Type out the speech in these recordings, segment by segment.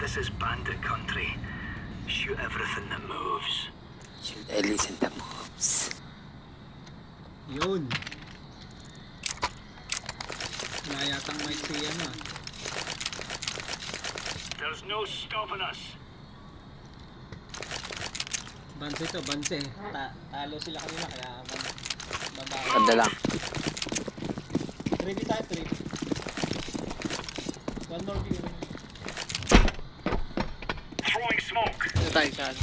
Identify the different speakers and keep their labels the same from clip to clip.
Speaker 1: This is bandit country. Shoot everything that moves.
Speaker 2: Should I listen to moves?
Speaker 3: Yun. Wala yatang mic si ano ah.
Speaker 1: There's no stopping us.
Speaker 3: Banse to, banse. Talo sila kanina kaya babae.
Speaker 2: Ganda lang.
Speaker 3: 3v tayo, 3v. One more view.
Speaker 1: Throwing smoke.
Speaker 4: Ano tayo dyan?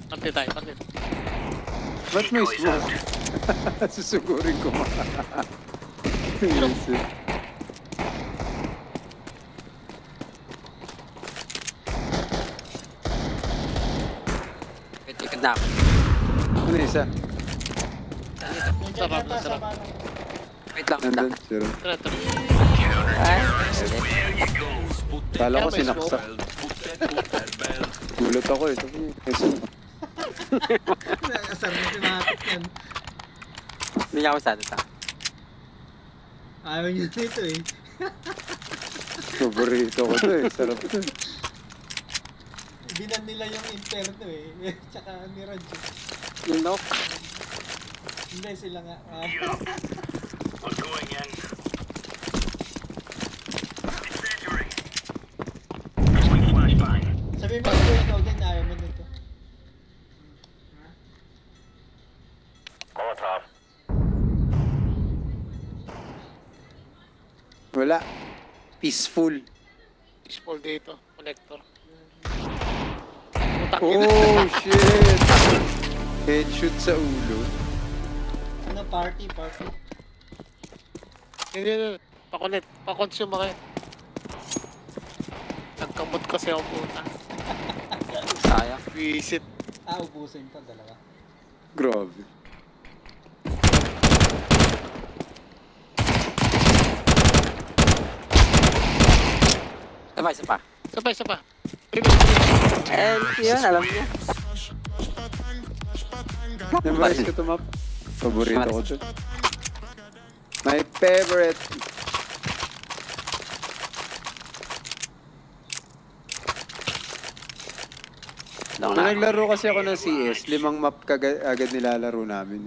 Speaker 4: Pati tayo.
Speaker 5: Ba't may smoke? Susugurin ko ma. Yes, eh.
Speaker 2: Wait, ikot na ako.
Speaker 5: Ano isa?
Speaker 4: Sarap.
Speaker 2: Wait lang, wait lang.
Speaker 5: Nandun, zero.
Speaker 4: Tara.
Speaker 2: Ay,
Speaker 5: Kala ko sinaksak. Gulat ako eh. Sabi niya, may smoke.
Speaker 3: Asar na tinatik yan.
Speaker 2: hindi niya ako sadata.
Speaker 3: Ayaw niya nito eh.
Speaker 5: Paborito ko to eh. Sarap to eh.
Speaker 3: Binan nila yung interno eh. Tsaka ni Radyo.
Speaker 2: Yung knock.
Speaker 3: Hindi sila nga.
Speaker 1: We're going in. Incendiary. Throwing flashbang.
Speaker 3: Sabi mo ko ikaw din ayaw mo nito.
Speaker 1: Molotov.
Speaker 5: Wala. Peaceful.
Speaker 4: Baseball dito. Connector.
Speaker 5: Oh shit! Headshot sa ulo.
Speaker 3: Ano party?
Speaker 4: Hindi. Pa-connect. Pa-consume ako eh. Nagkamot kasi ako puta.
Speaker 2: Sayang.
Speaker 4: Visit.
Speaker 3: Ubusin to dalawa.
Speaker 5: Grabe.
Speaker 2: Isa pa.
Speaker 4: Isa pa.
Speaker 2: Eh, yun, alam niya.
Speaker 5: Memorize ko to map. Paborito ko to. My favorite. Nung naglaro kasi ako ng CS, 5 map agad nilalaro namin.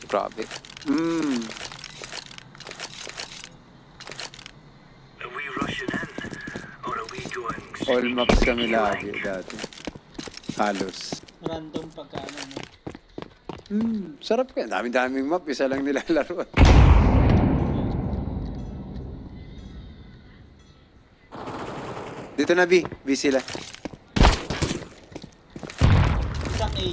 Speaker 2: Grabe.
Speaker 1: Are we rushing in? Or are we going
Speaker 5: All maps kami lagi dati. Halos.
Speaker 3: Random pagkano mo.
Speaker 5: Sarap kaya. Daming map. Isa lang nilalaro. Dito na B. B sila.
Speaker 3: Isang A.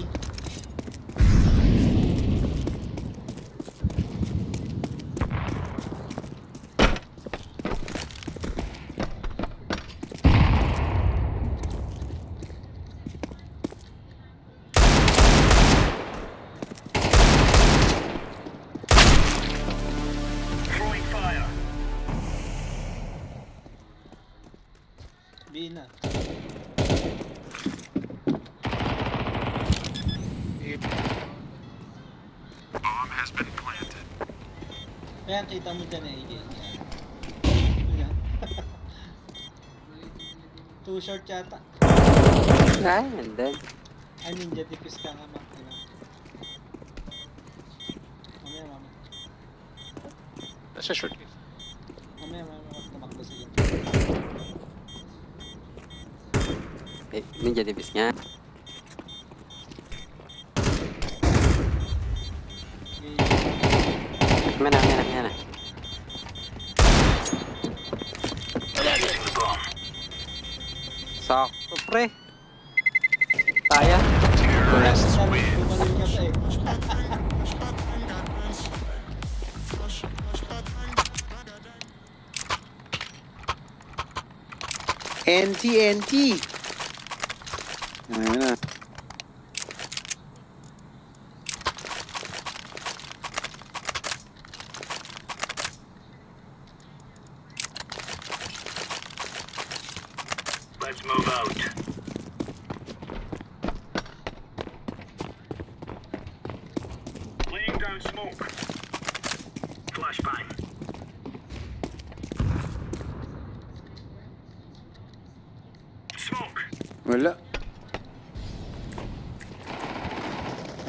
Speaker 1: throwing fire?
Speaker 3: B na. Ayan, kita mo dyan eh. Ayan. Too short yata.
Speaker 2: Ay, and then.
Speaker 3: Ay, ninja defuse ka nga ma. Mamaya.
Speaker 4: Nasa short case.
Speaker 3: Mamaya, tumakbo sila.
Speaker 2: Eh, ninja divis nga. Mana.
Speaker 1: Using the bomb.
Speaker 2: Sakto, pre. Kaya.
Speaker 1: Terrorists win.
Speaker 3: Gumaling ka pa eh.
Speaker 5: NT. Ayun na.
Speaker 1: Let's move out. Laying down smoke. Flashbang.
Speaker 5: Wala.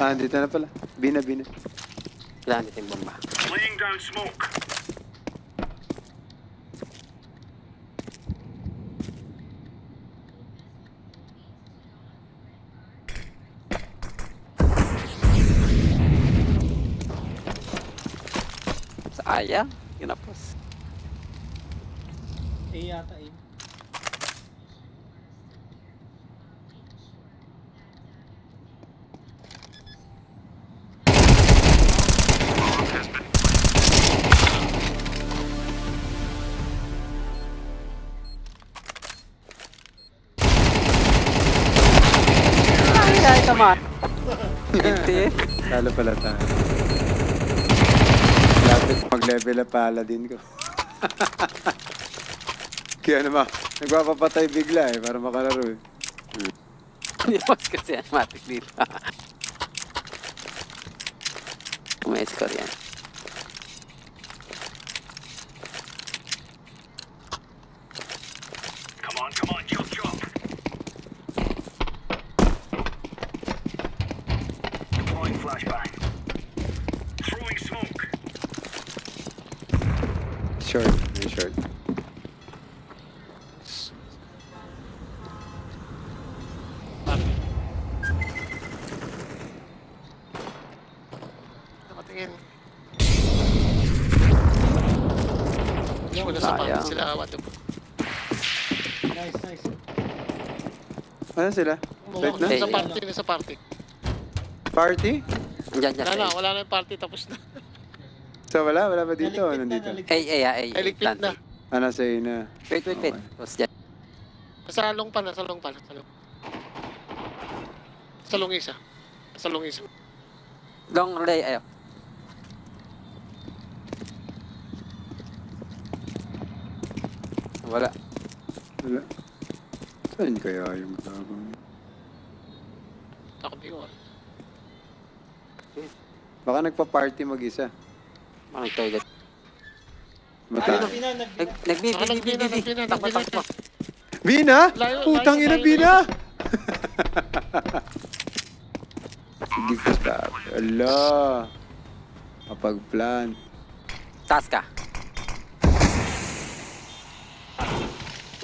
Speaker 5: Ah, dito na pala. Bina.
Speaker 2: Kailangan dito yung bomba. Sayang. Ginapos.
Speaker 3: Yata eh.
Speaker 2: Ay, come on. Hindi.
Speaker 5: Talo pala tayo. Lapit mag-level up pala din ko. Kaya naman, nagpapapatay bigla para makalaro eh.
Speaker 2: Nilabas kasi animatic dito. May score yan.
Speaker 1: Come on, chop. Deploying flashbang. Throwing smoke.
Speaker 5: Short, may short.
Speaker 4: Party. Nakatingin. Wala sa party
Speaker 2: Sayang.
Speaker 4: sila. What the fuck?
Speaker 3: Nice.
Speaker 5: Ano sila? Right na?
Speaker 2: Eh,
Speaker 4: Sa party.
Speaker 5: Party?
Speaker 2: Diyan.
Speaker 4: Wala na yung party, tapos na.
Speaker 5: So wala ba dito?
Speaker 3: Naligpit na,
Speaker 5: Nandito?
Speaker 3: naligpit.
Speaker 2: Ay.
Speaker 4: Ay, ligpit na.
Speaker 5: Nasa na.
Speaker 2: Wait. Tapos dyan.
Speaker 4: Sa long pa. Sa long isa.
Speaker 2: Long relay, ayo. Wala.
Speaker 5: Wala. Saan kaya yung tabang?
Speaker 4: Ako di ko.
Speaker 5: Baka nagpa-party mag-isa.
Speaker 2: Mga toilet.
Speaker 5: Mata.
Speaker 3: Nagbina.
Speaker 2: Nagbibigay. Takbo.
Speaker 5: Bina?
Speaker 4: Layo,
Speaker 5: Putang
Speaker 4: layo,
Speaker 5: ina,
Speaker 4: layo,
Speaker 5: Bina! Sige ko stop. Ala. Kapag-plan.
Speaker 2: Taas ka.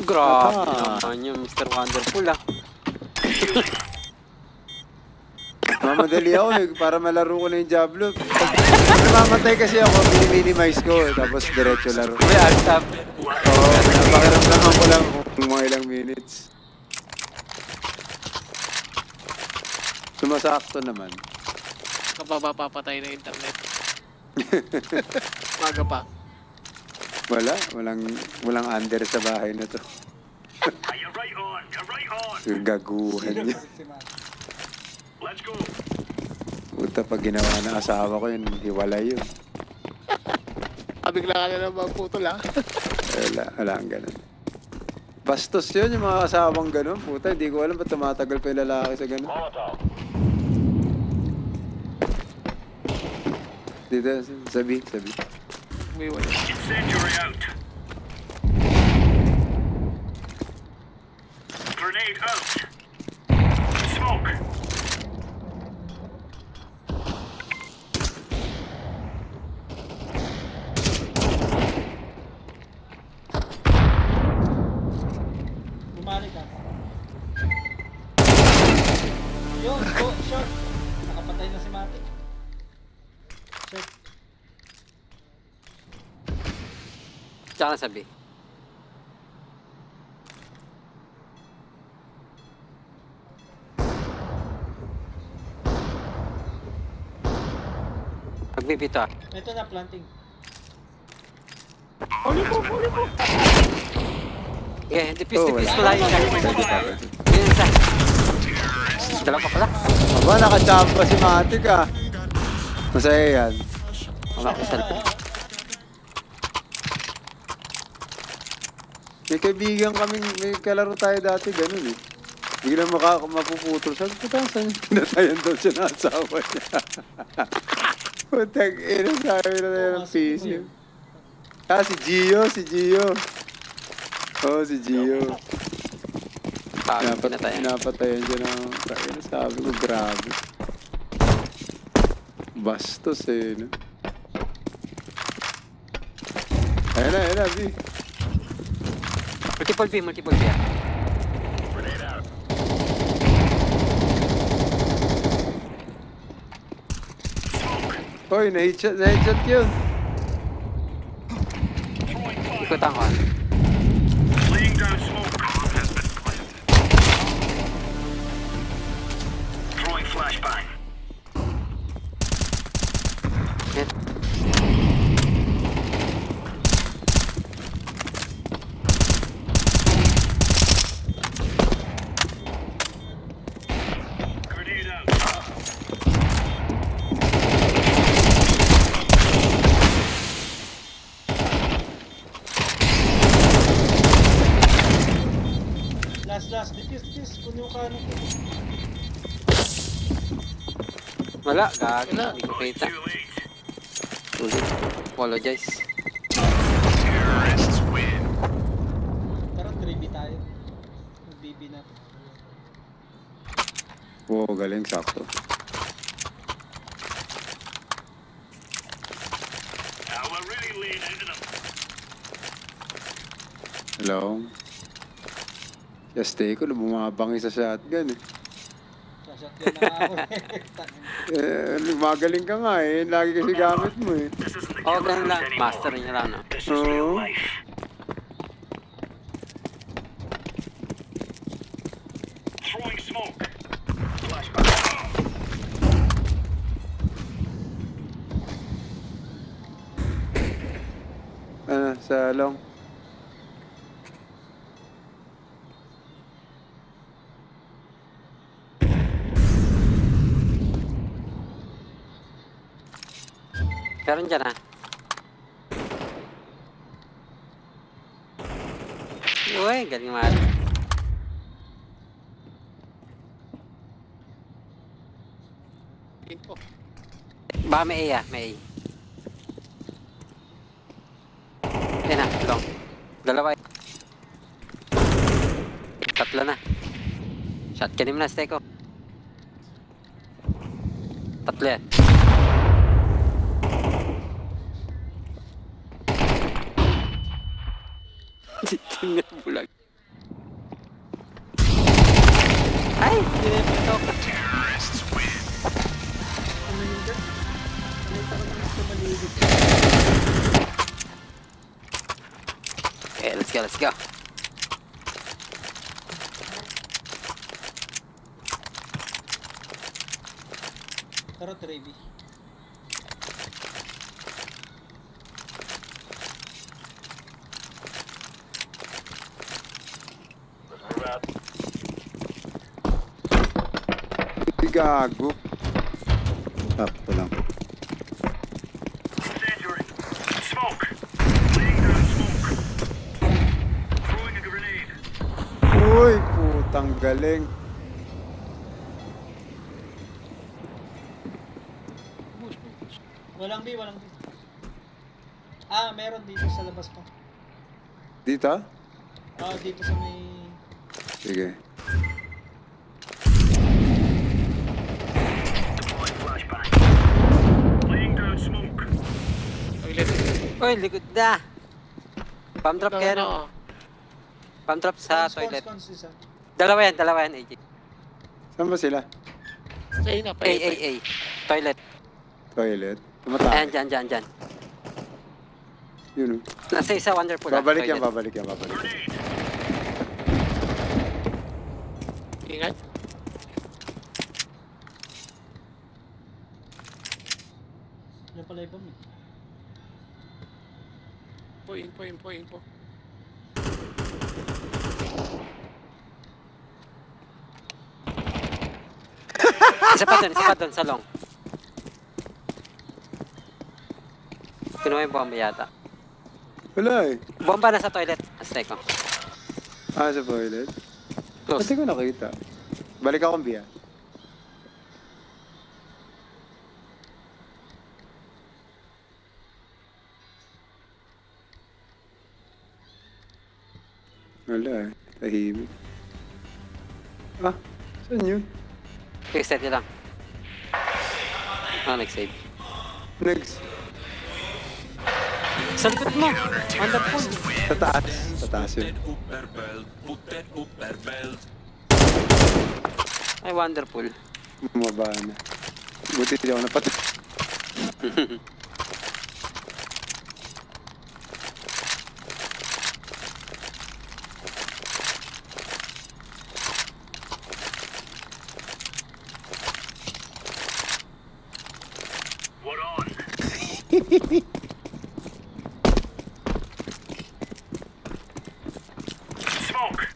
Speaker 2: Grabe
Speaker 5: Aha.
Speaker 2: naman yung Mr. Wonderful ah.
Speaker 5: Mamadali ako para malaro ko na yung Diablo. Pag namamatay kasi ako, minimize ko. Tapos diretso laro.
Speaker 2: May altap.
Speaker 5: Oo, pakiramdaman ko lang kung mga ilang minutes. Sumasakto naman.
Speaker 4: Kapapapatay na internet. Maga pa.
Speaker 5: Walang under sa bahay na to.
Speaker 1: You're right on.
Speaker 5: Yung gaguhan niya.
Speaker 1: Let's go.
Speaker 5: Puta, pag ginawa ng asawa ko yun, hiwalay yun.
Speaker 4: Bigla ka na naman putol ha.
Speaker 5: Wala ang ganun. Bastos yun, yung mga asawang ganun. Puta, hindi ko alam ba't tumatagal pa yung lalaki sa ganun. Dito, sabi.
Speaker 4: Umiwan.
Speaker 1: Incendiary out. Grenade out. Smoke.
Speaker 3: Bumalik ka. Yun, go, short. Nakapatay na si Matic. Short.
Speaker 2: Tsaka sabi. Magbibito ah.
Speaker 3: Ito na, planting.
Speaker 2: Okay, dipis
Speaker 5: Oh, wala.
Speaker 2: ko lang yung
Speaker 5: Pwede
Speaker 2: kahit.
Speaker 5: pa.
Speaker 2: Yun isa. Dalawa pa pala.
Speaker 5: Aba, nakachamba si Matic ah. Masaya yan.
Speaker 2: Wala ko sa
Speaker 5: May kaibigan kaming, may kalaro tayo dati, ganun eh. Biglang mapuputol. Sabi ko, saan yung pinatayan daw siya na asawa niya? Putang ina, sabi na tayo ng PC. Ah, si Gio. Oo, si Gio.
Speaker 2: Pinatayan.
Speaker 5: Pinapatayan dyan ang... Sabi ko, grabe. Bastos eh, no? Ayun na, B.
Speaker 2: Multiple B.
Speaker 5: Hoy, na-headshot yun.
Speaker 2: Ikutan ko.
Speaker 1: Laying down smoke. Bomb has been planted. Throwing flashbang.
Speaker 2: Hit.
Speaker 1: Grenade out.
Speaker 3: Last, defuse, kunin yung kanan ko.
Speaker 2: Wala, gagi. Hindi ko kita.
Speaker 1: Too late.
Speaker 2: Ulit. Apologize.
Speaker 1: Terrorists win.
Speaker 3: Tara, 3B tayo. BB na.
Speaker 5: Oo, galing, sakto.
Speaker 1: Now we're really laying into them.
Speaker 5: Hello? Stay ko na bumabangi sa shotgun eh.
Speaker 3: Shotgun na ako
Speaker 5: Magaling ka nga eh. Lagi kasi gamit mo eh.
Speaker 1: This isn't the
Speaker 2: Oh,
Speaker 1: killer
Speaker 2: ganun lang.
Speaker 1: anymore.
Speaker 2: Master niya lang, no?
Speaker 1: This is real
Speaker 5: Oo.
Speaker 1: life. Throwing smoke. Flashbang.
Speaker 5: Sa long.
Speaker 2: Meron dyan, ha? Uy, galing mahal.
Speaker 4: Info.
Speaker 2: Baka may A, may A. Yan na, long. Dalawa. Tatlo na. Shotgun mo na, Steko. Tatlo yan. Tingnan mo lang. Ay! Pinipito ko.
Speaker 1: Terrorists win.
Speaker 2: Okay, let's go.
Speaker 3: Tara, 3B.
Speaker 5: Gago. Sakto lang.
Speaker 1: Incendiary. Smoke. Laying down smoke. Throwing a grenade.
Speaker 5: Uy, putang galing.
Speaker 3: Walang B. Meron dito sa labas pa.
Speaker 5: Dito?
Speaker 3: Dito sa may...
Speaker 5: Sige.
Speaker 1: Deploying flashbang. Laying down smoke.
Speaker 2: Uy, likod na. Pump drop kaya no? Pump drop sa toilet.
Speaker 3: Cons, isa.
Speaker 2: Dalawa yan, AJ.
Speaker 5: Saan ba sila?
Speaker 4: Sa ina pa.
Speaker 2: A. Toilet.
Speaker 5: Toilet?
Speaker 2: Ayan,
Speaker 5: Tumatay.
Speaker 2: dyan.
Speaker 5: Yun oh.
Speaker 2: Nasa isa, wonderful.
Speaker 5: Babalik yan.
Speaker 1: Grenade.
Speaker 4: Ingat.
Speaker 3: Yan pala ibang eh.
Speaker 4: Info.
Speaker 2: Isa pa doon, sa long. Kinuha yung bomba yata.
Speaker 5: Wala eh.
Speaker 2: Bomba na sa toilet. Azteco.
Speaker 5: Sa toilet?
Speaker 2: Close.
Speaker 5: Pati ko nakita. Balik akong biya. Wala eh. Tahimik. Ah, saan yun?
Speaker 2: Reset nyo lang. Ah, nag-save.
Speaker 5: Next.
Speaker 2: Sa likod mo! Wonderful!
Speaker 5: Sa taas. Sa taas yun.
Speaker 2: Ay, wonderful.
Speaker 5: Bumaba na. Buti hindi ako napatay.
Speaker 1: We're on. Smoke.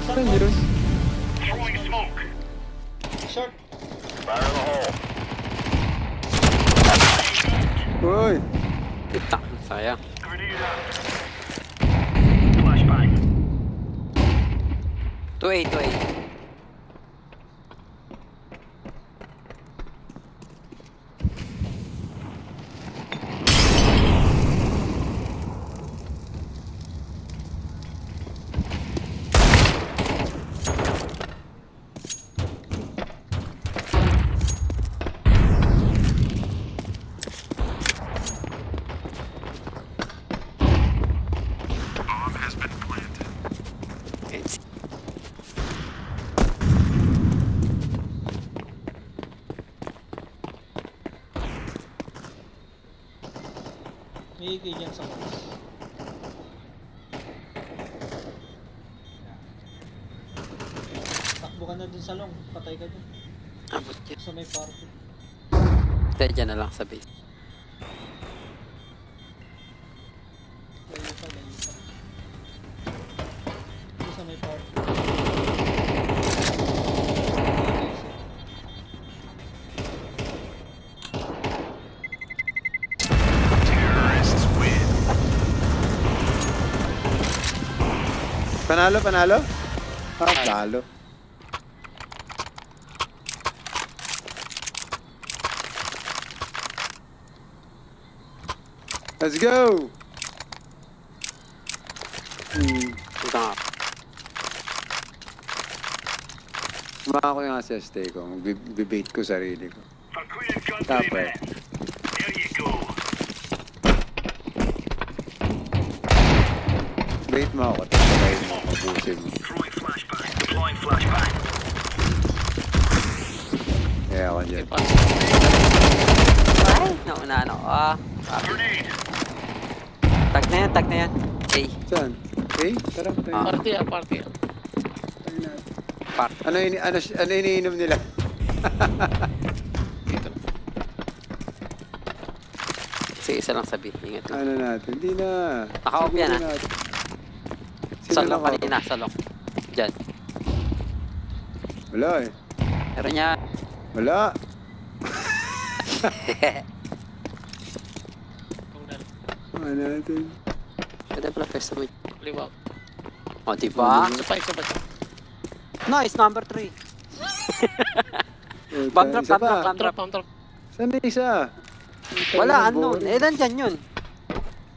Speaker 5: Saan yun?
Speaker 1: Throwing smoke.
Speaker 3: Short.
Speaker 1: Fire in the hole.
Speaker 5: Uy!
Speaker 2: Ita, sayang.
Speaker 1: Grenade out. Flashbang.
Speaker 2: 2A, 2A. It's
Speaker 3: May ikay dyan sa box. Takbo ka na dun sa long. Patay ka dun.
Speaker 2: abot yan.
Speaker 3: Sa may party.
Speaker 2: Dahil dyan na lang sa base.
Speaker 3: Layo pa, layo pa. Dun sa may party.
Speaker 1: Terrorists win.
Speaker 5: Panalo, panalo? Ah, talo. Let's go!
Speaker 2: Ito nga.
Speaker 5: Sumaka ko yung assist ko. Magbibait ko sarili ko.
Speaker 1: For Queen and Country,
Speaker 5: Tapos.
Speaker 1: men. There you go.
Speaker 5: Bait mo ako. Tapos sabay mo. Mabusin mo.
Speaker 1: Throwing flashbang. Deploying flashbang.
Speaker 5: Kaya ako dyan.
Speaker 2: Ay, naunaan ako. Ah,
Speaker 1: Grenade.
Speaker 2: tag na yan, tag na yan. A,
Speaker 5: Saan? Okay, tara. Tayo.
Speaker 4: Party ah, party ah.
Speaker 5: Tayo natin.
Speaker 2: part.
Speaker 5: Ano iniinom nila?
Speaker 4: Dito.
Speaker 2: Sige, isa lang sabi. Ingat lang.
Speaker 5: Ano natin? Hindi na.
Speaker 2: Naka-off yan,
Speaker 5: Siguro
Speaker 2: ah.
Speaker 5: natin.
Speaker 2: Sa
Speaker 5: Sino
Speaker 2: lock
Speaker 5: naka-off?
Speaker 2: kanina, sa lock. Diyan.
Speaker 5: Wala eh.
Speaker 2: Pero niya.
Speaker 5: Wala. Ano natin?
Speaker 2: Pwede pala pwesto mo.
Speaker 4: Liwa.
Speaker 2: O, diba?
Speaker 4: Isa pa, isa pa.
Speaker 2: Nice, number 3.
Speaker 5: Puta,
Speaker 2: Bomb drop,
Speaker 5: isa
Speaker 2: bomb drop,
Speaker 5: pa.
Speaker 2: bomb drop.
Speaker 4: Pump drop.
Speaker 5: Saan na isa?
Speaker 2: Wala,
Speaker 5: Tayo ng
Speaker 2: unknown.
Speaker 5: board.
Speaker 2: Eh, nandyan yun.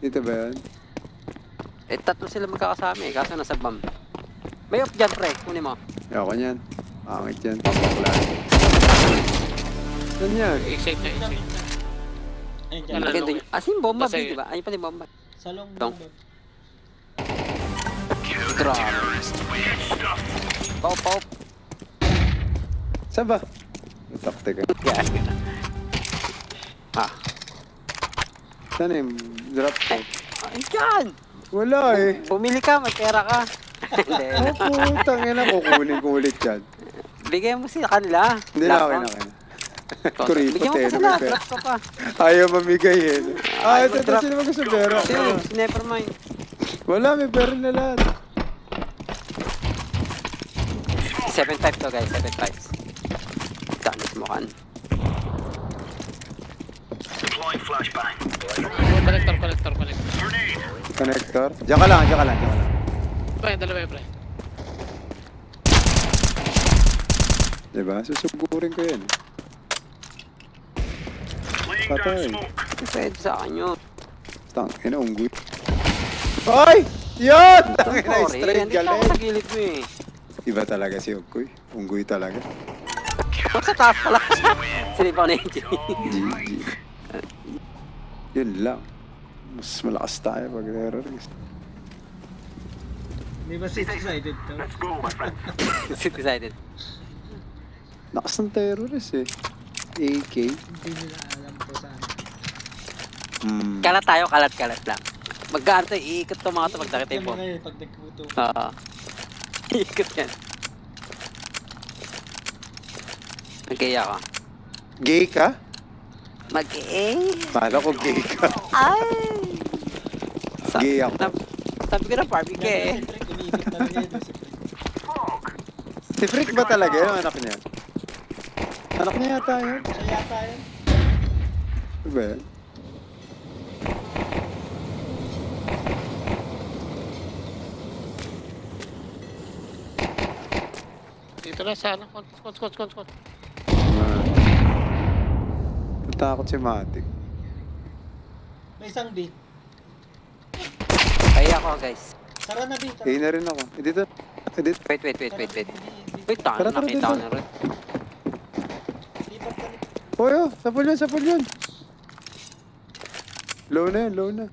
Speaker 5: Dito ba yan?
Speaker 2: Eh, tatlo sila magkakasama eh. Kaso nasa bomb. May off dyan, pre. Kunin mo.
Speaker 5: Ayoko niyan. Pangit yan. Papaklaan. Saan yan?
Speaker 4: I-save na, i-save.
Speaker 3: Ayun dyan.
Speaker 4: Wala.
Speaker 2: Maganda yun. As in, bomba,
Speaker 4: Nasa
Speaker 2: B, di ba? Ayun pala yung bomba.
Speaker 3: Sa long.
Speaker 2: Long.
Speaker 3: bundok.
Speaker 2: Grabe.
Speaker 1: Terrorists win. Stuff.
Speaker 2: Pop, pop.
Speaker 5: Saan ba? Taktik eh.
Speaker 2: Yan. Ah.
Speaker 5: Saan yung drop ko?
Speaker 2: Ay, dyan!
Speaker 5: Wala eh.
Speaker 2: Bumili ka, may pera ka. Hindi.
Speaker 5: Oh, putang ina. Kukunin ko ulit yan.
Speaker 2: Bigyan mo sila kanila.
Speaker 5: Hindi na
Speaker 2: Black
Speaker 5: okay
Speaker 2: round.
Speaker 5: na kaya. Kuripot
Speaker 2: Bigyan mo
Speaker 5: eh.
Speaker 2: pa sila.
Speaker 5: Ano ba?
Speaker 2: Drop ka pa.
Speaker 5: Ayaw mamigay eh. Ah, ito.
Speaker 2: mag-drop.
Speaker 5: Sino mag-gusto pera?
Speaker 2: Dude, never mind.
Speaker 5: Wala, may pera na lahat.
Speaker 2: 7.5 to guys, 7.5. Danis mo kan.
Speaker 1: Deploying flashbang.
Speaker 4: Connector.
Speaker 1: Grenade.
Speaker 5: Connector. Diyan ka lang.
Speaker 4: Pre, dalawa pre.
Speaker 5: Diba? Susuburin ko yan. Patay.
Speaker 2: Pwede sa akin yun.
Speaker 5: Tangina, unggoy. Ay! Yun! Tangina,
Speaker 2: Sorry,
Speaker 5: straight
Speaker 2: nandito ako sa
Speaker 5: galing.
Speaker 2: gilid mo eh.
Speaker 5: Iba talaga si Unggoy. Unggoy talaga.
Speaker 2: Huwag sa taas pala. Sinipa ko na yung G.
Speaker 5: GG. Yun lang. Mas malakas tayo pag terrorist.
Speaker 3: Di ba six-sided to?
Speaker 2: Sit decided.
Speaker 5: Lakas ng terrorist eh. AK.
Speaker 3: Hindi nila alam to saan.
Speaker 2: Kalat tayo, kalat lang. Magkaan tayo, iikot to mga to pag nakita yung
Speaker 3: Kami
Speaker 2: bomb.
Speaker 3: ngayon pag nagputo.
Speaker 2: Oo. Iikot yan. Mag-A ako.
Speaker 5: Gay ka?
Speaker 2: Mag-A?
Speaker 5: Bala ko gay ka.
Speaker 2: Ay!
Speaker 5: Gay ako.
Speaker 2: Sabi ko na Barbie ka eh.
Speaker 3: Si Frank, umiikot talaga yun si Frank.
Speaker 5: Si Frick ba talaga yun? Anak niya? Anak niya yata yun.
Speaker 3: Siya yata yun.
Speaker 5: Ano ba yan?
Speaker 4: Dito na sana. Kont.
Speaker 5: Natakot si Matic.
Speaker 3: May isang B.
Speaker 2: Kaya ako guys.
Speaker 3: Tara na B. Tara.
Speaker 5: Gay na rin ako. Dito. Dito.
Speaker 2: Wait. Wait,
Speaker 5: Tara, tara,
Speaker 2: nakita ko
Speaker 5: dito.
Speaker 2: na rin.
Speaker 3: Lipat ka ni...
Speaker 5: Hoy, oh. Sapul yun. Low na.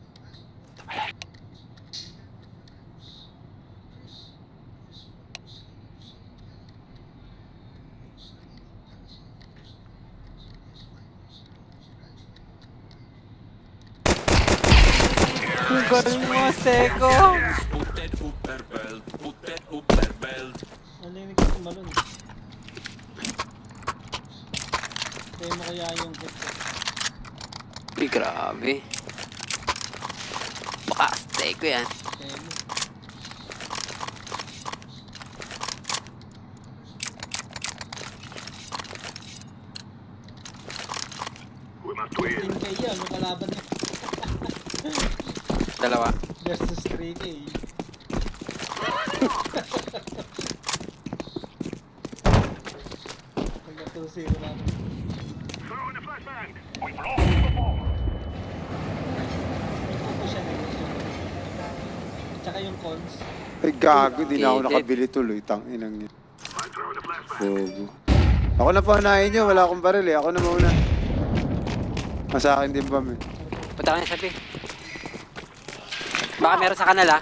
Speaker 2: Ang galing mo, Seko!
Speaker 3: Nalinig ko tumalon. Kaya mo kaya yung hit ko.
Speaker 2: Uy, grabe. Baka Seko yan.
Speaker 3: Kaya mo. Team K yan, yung kalaban niya.
Speaker 2: Dalawa.
Speaker 3: Versus 3K. Hanggang 2-0 namin. Ito siya na yun. Tsaka yung cons.
Speaker 5: Ay, gago. Di na ako
Speaker 2: Edit.
Speaker 5: nakabili tuloy. Tanginang yun. Bobo. Ako na paunahin nyo. Wala akong baril eh. Ako na mauna. Sa akin din ba, eh.
Speaker 2: Punta ka na sabi. Baka meron sa kanal ah.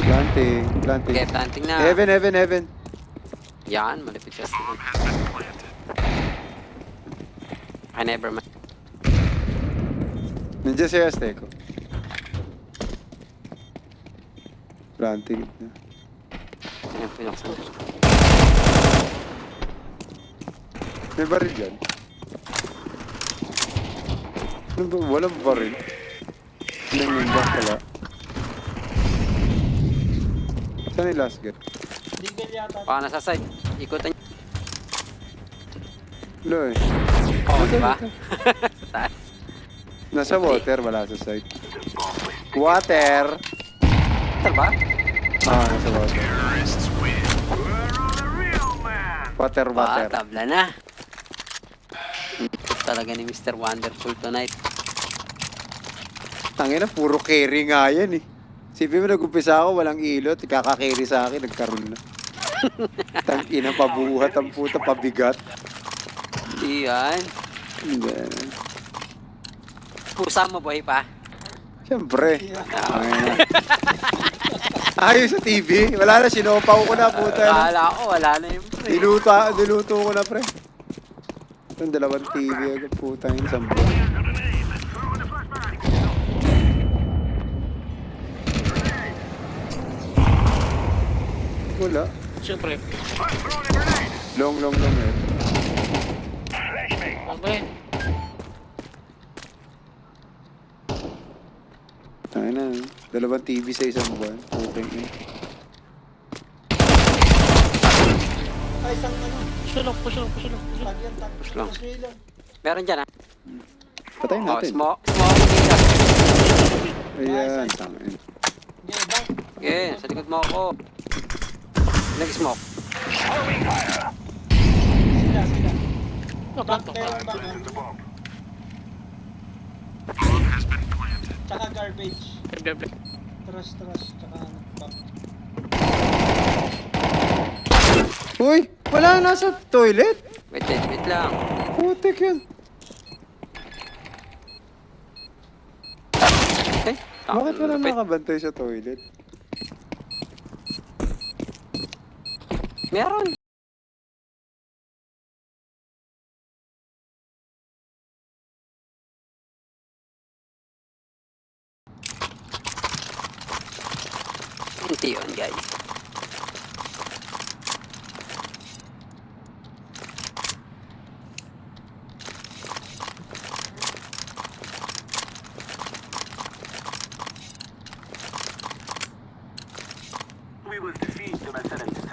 Speaker 5: Planting.
Speaker 2: Okay, planting na.
Speaker 5: Heaven.
Speaker 2: Yan, malapit siya. I never mind.
Speaker 5: Nandiyan si Azteco. Planting na.
Speaker 2: Ayan, pinuksan ko.
Speaker 5: May baril dyan. Ano ba? Walang baril. Ilang yun ba pala? Saan yung last get?
Speaker 3: Legal yata.
Speaker 2: Baka nasa side. Ikutan niya.
Speaker 5: Wala eh.
Speaker 2: Oo, di ba? Sa taas.
Speaker 5: Nasa water, wala sa side. Water!
Speaker 2: Saan ba?
Speaker 5: Nasa water. Water.
Speaker 2: Tabla na. Talaga ni Mr. Wonderful tonight.
Speaker 5: Tangina, puro carry nga yan eh. Sipin mo, nag-umpisa ako, walang ilot, kaka-carry sa akin, nagkaroon na. Tangina, pabuhat ang puta, pabigat.
Speaker 2: Iyan.
Speaker 5: Hindi.
Speaker 2: Pusa mo, buhay pa.
Speaker 5: Siyempre. Tangina. Ayos sa TV. Wala na, sinopaw ko na, puta.
Speaker 2: Akala ko, wala na yung pre.
Speaker 5: Diluto ko na, pre. Yung dalawang TV, agad puta yun, isang buwan. Wala.
Speaker 4: Siyempre.
Speaker 5: Long eh.
Speaker 4: Ano ba yan?
Speaker 5: Ay na, dalawang TV sa isang buwan. Okay eh.
Speaker 3: Ay, isang ano.
Speaker 4: Push lang.
Speaker 3: Tag yan, tag.
Speaker 2: Push lang.
Speaker 3: Push lang.
Speaker 2: Meron dyan ah.
Speaker 5: Patayin
Speaker 2: Oh,
Speaker 5: natin.
Speaker 2: smoke dito.
Speaker 5: Ayan, tangin.
Speaker 3: Okay, back.
Speaker 2: Okay, sa likod mo ako. Nag-smoke.
Speaker 3: Sila.
Speaker 4: Back.
Speaker 3: Meron back. Rage.
Speaker 4: Bleh.
Speaker 3: Trash, tsaka ano, pop.
Speaker 5: Uy! Wala nasa toilet?
Speaker 2: Wait lang.
Speaker 5: Putik yun.
Speaker 2: Okay.
Speaker 5: Bakit wala
Speaker 2: Lupit.
Speaker 5: nakabantay sa toilet?
Speaker 2: Meron. Hindi yun, guys.
Speaker 1: We will defeat the Mercenaries.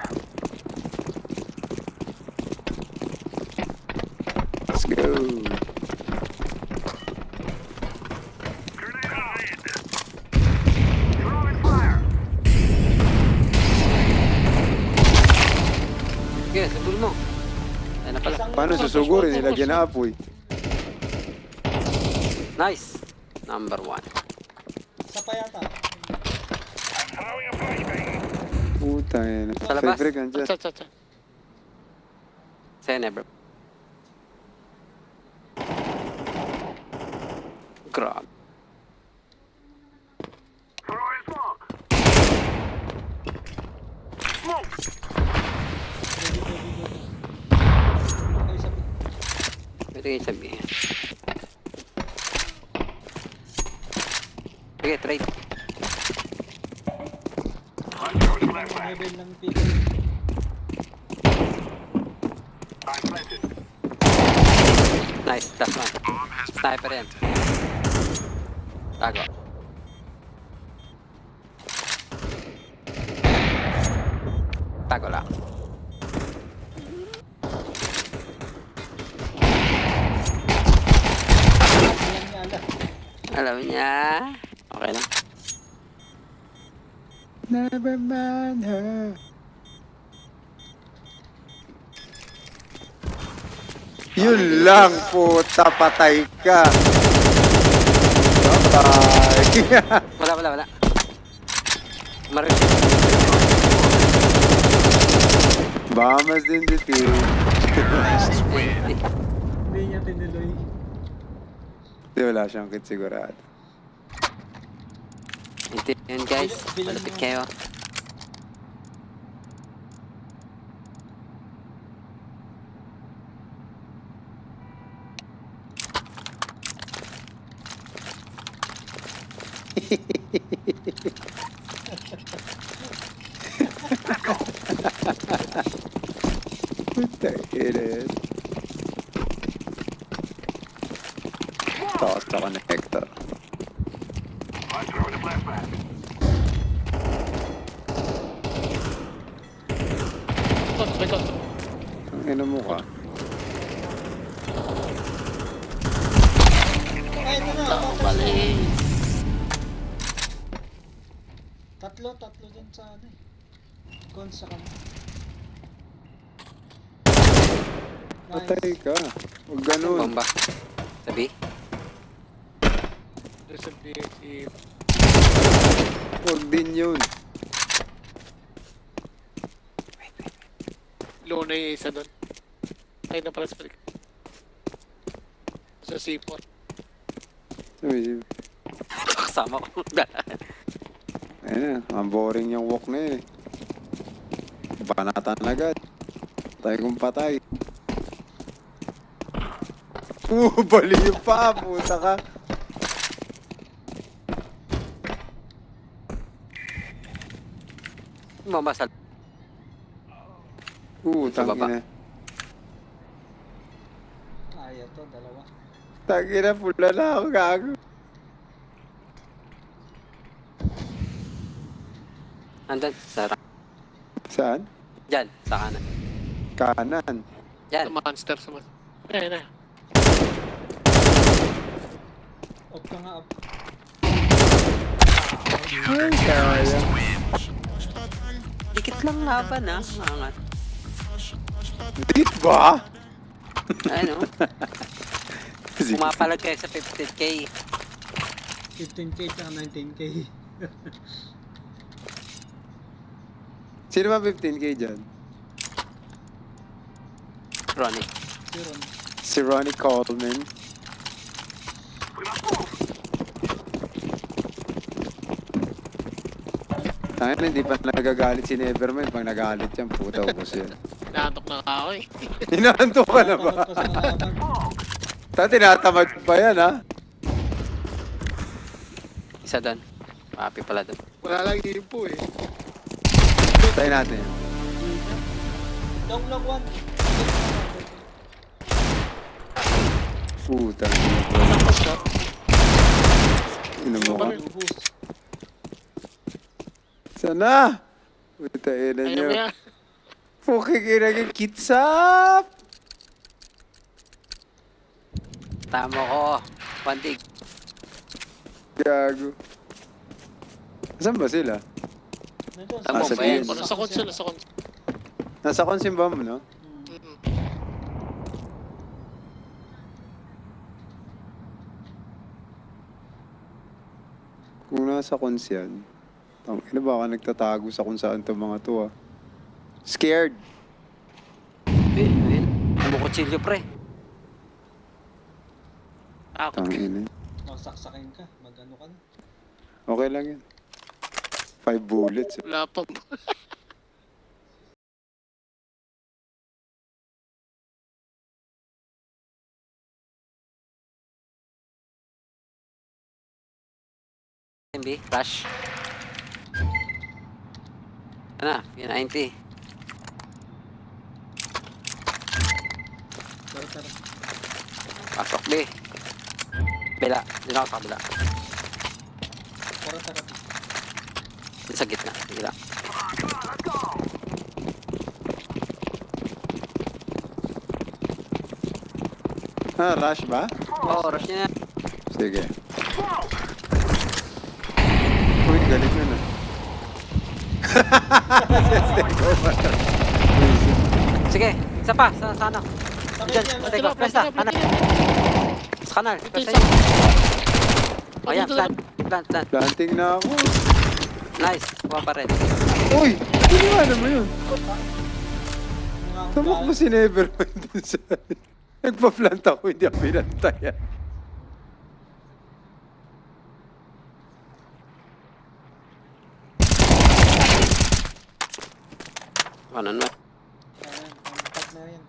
Speaker 5: Let's go.
Speaker 1: Grenade out! Throwing fire!
Speaker 2: Sige, sabul mo. Ayan na pala.
Speaker 5: Paano susugurin? Nilagyan na apoy.
Speaker 2: Nice. Number 1.
Speaker 3: Isa pa yata.
Speaker 1: Throwing a flashbang!
Speaker 5: Putang ina.
Speaker 2: Sa labas?
Speaker 5: Fabric andyan.
Speaker 4: Cha.
Speaker 2: Say never. Grabe.
Speaker 1: Throwing smoke! Smoke!
Speaker 3: Ay, sabi.
Speaker 2: Pwede kayo sabihin. Sige, trade.
Speaker 1: I'm throwing flashbang.
Speaker 3: Level ng pick.
Speaker 1: I planted.
Speaker 2: Nice, last one. Sniper yan. Tago. Tago lang.
Speaker 3: Alam niya,
Speaker 2: Alam niya. Okay lang.
Speaker 5: Never mind her. Yun lang, puta, patay ka. Bye-bye.
Speaker 2: Wala. Maris.
Speaker 5: Bahamas din dito.
Speaker 3: Hindi niya tinuloy.
Speaker 5: Di wala siyang kit sigurado.
Speaker 2: Hindi yun, guys.
Speaker 3: Bilang
Speaker 2: Malapit
Speaker 3: mo.
Speaker 2: kayo.
Speaker 5: Puta, ina. Takas na connector.
Speaker 1: I'm throwing a flashbang.
Speaker 4: May tots.
Speaker 5: Ang ina mo ka.
Speaker 3: Ay, ito na.
Speaker 4: Mali.
Speaker 3: Tatlo dyan sa ano eh. Cons sa kanya.
Speaker 5: Patay ka. Huwag ganun.
Speaker 2: Bomba. Sabi.
Speaker 4: There's a BSC.
Speaker 5: Huwag din yun.
Speaker 4: Low na yung isa doon. Ay na pala sa balik. Sa C4.
Speaker 5: Sabi,
Speaker 2: Kasama ko.
Speaker 5: ayun na. Ang boring yung walk na eh. Banatan agad. Patay kong patay. Baliw pa, puta ka.
Speaker 2: Mamasal.
Speaker 5: Tangina.
Speaker 2: baba.
Speaker 3: Ayaw to, dalawa.
Speaker 5: Tangina, pula na ako, gago.
Speaker 2: Andun. Sarap.
Speaker 5: Saan?
Speaker 2: Diyan. Sa kanan.
Speaker 5: Kanan.
Speaker 2: Diyan.
Speaker 4: The monster sa mas. Ayun na.
Speaker 3: Off ka nga, off.
Speaker 5: Ay, kaya.
Speaker 2: Dikit lang laban ah. Angat.
Speaker 5: Dikit ba?
Speaker 2: Ano?
Speaker 5: Sige.
Speaker 2: Pumapalag kayo sa 15K.
Speaker 3: 15k tsaka 19k.
Speaker 5: Sino ba 15k dyan?
Speaker 2: Ronnie.
Speaker 3: Yun.
Speaker 5: Si Ronnie Coleman. Tangin, hindi pa nagagalit si Nevermind. Pag nagalit yan, puta, ubos yan.
Speaker 4: Naantok na ako eh.
Speaker 5: Inaanto ka na ba?
Speaker 3: Takot pa sa kalaban.
Speaker 5: Tinatamad pa yan, ha?
Speaker 2: Isa doon. Papi pala doon.
Speaker 4: Wala lang info eh.
Speaker 5: Tayo natin.
Speaker 3: Long long one.
Speaker 5: Puta. Ino mo ka.
Speaker 3: Lubos.
Speaker 5: Sana! Puta, ina
Speaker 4: Ayaw
Speaker 5: nyo.
Speaker 4: mo yan.
Speaker 5: Fucking ina nyo. Kitsap!
Speaker 2: Tama ko. Pantig.
Speaker 5: Gago. Saan ba sila?
Speaker 3: Nandun,
Speaker 2: Tama
Speaker 5: sa
Speaker 2: ba yan?
Speaker 5: BS.
Speaker 4: Nasa console, nasa console.
Speaker 5: Nasa Consimbam, no?
Speaker 4: Mm.
Speaker 5: Kung nasa cons yan, ina baka nagtatago sa kung saan to mga to, ah. Scared.
Speaker 2: Ayun. Ano kutsilyo, pre?
Speaker 4: Ako.
Speaker 5: Tangina.
Speaker 3: magsaksakin ka. Mag-ano ka na.
Speaker 5: Okay lang yan. 5 bullets.
Speaker 4: Wala pa.
Speaker 2: MB, flash. Ano? P90.
Speaker 3: Tara, tara.
Speaker 2: Pasok, B. Bela. Dito ako sa kabila.
Speaker 3: Tara, tara.
Speaker 2: Dito sa gitna. Bela.
Speaker 5: Ah, rush ba?
Speaker 2: Oo, rush niya.
Speaker 5: Sige. Uy, galing na na.
Speaker 2: Sige, isa pa. Sa ano?
Speaker 3: Sakit
Speaker 2: Diyan,
Speaker 3: yan.
Speaker 2: stay ko. Presta, kanan. Sa kanal. Presta
Speaker 4: Ito,
Speaker 2: yun. Ayan, plant. Plant, plant.
Speaker 5: Planting na ako.
Speaker 2: Nice. Kuha pa rin.
Speaker 5: Uy! Ginawa mo yun.
Speaker 3: Mga
Speaker 5: Tamak mo si Nevermind dun sa... Nagpa-plant ako, hindi ako pinantayan.
Speaker 2: Ano na?
Speaker 3: Pag na yan.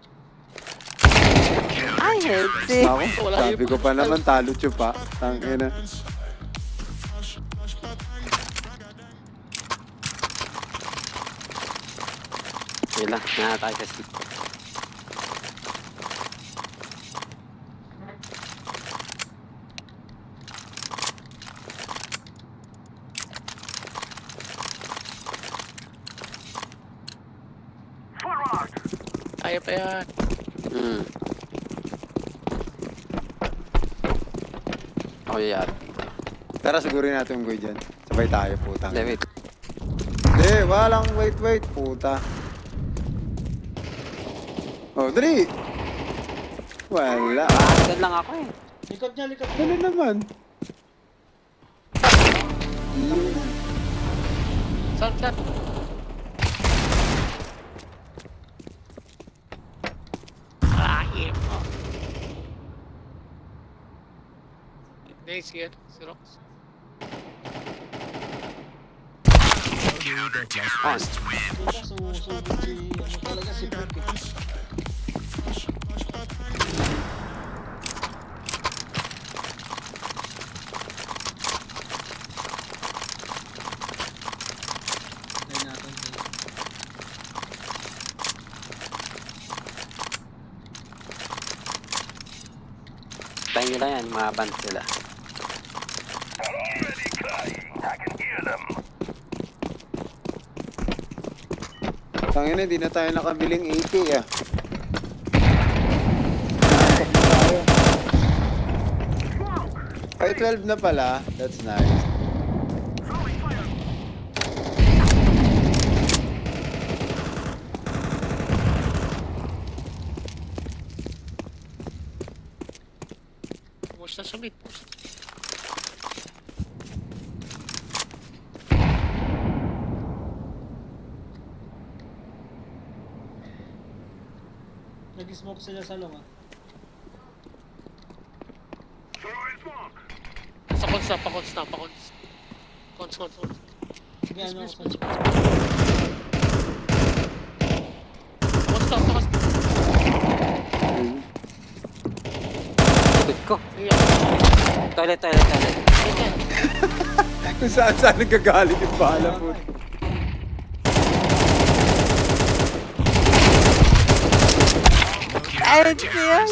Speaker 2: Ay, healthy.
Speaker 5: Ako,
Speaker 4: Wala
Speaker 5: sabi
Speaker 4: yun.
Speaker 5: ko pa naman, talo pa. Tangina.
Speaker 2: Yun lang. Na tayo sa sleep.
Speaker 4: Kaya pa yan.
Speaker 2: Hmm. Ako yayari.
Speaker 5: Tara, sigurin natin yung goy dyan. Sabay tayo, putang.
Speaker 2: David.
Speaker 5: Hindi, walang wait, puta. Oh, dali! Wala.
Speaker 2: Agad lang ako eh.
Speaker 3: Likod niya, likod niya.
Speaker 5: Dali naman.
Speaker 4: Saan, saan? Nice yan, si Rox.
Speaker 2: On.
Speaker 3: Kita, susugod si... Ano talaga si Brook eh. Try natin.
Speaker 2: Tayo nyo lang yan. Mga band sila.
Speaker 5: Tangina, hindi na tayo nakabiling AK ah. Ay, 12 na pala. That's nice.
Speaker 4: Push na sa mid.
Speaker 3: Nag-smoke sila sa long ah.
Speaker 4: Sa cons na, pa-cons na, pa-cons. Cons.
Speaker 3: Sige, ano ako sa...
Speaker 4: Cons na, pa-cons.
Speaker 2: Likod ko.
Speaker 4: Iya.
Speaker 2: Toilet.
Speaker 5: Kung saan nagkagaling yung bala po.
Speaker 2: Ay, hindi yan.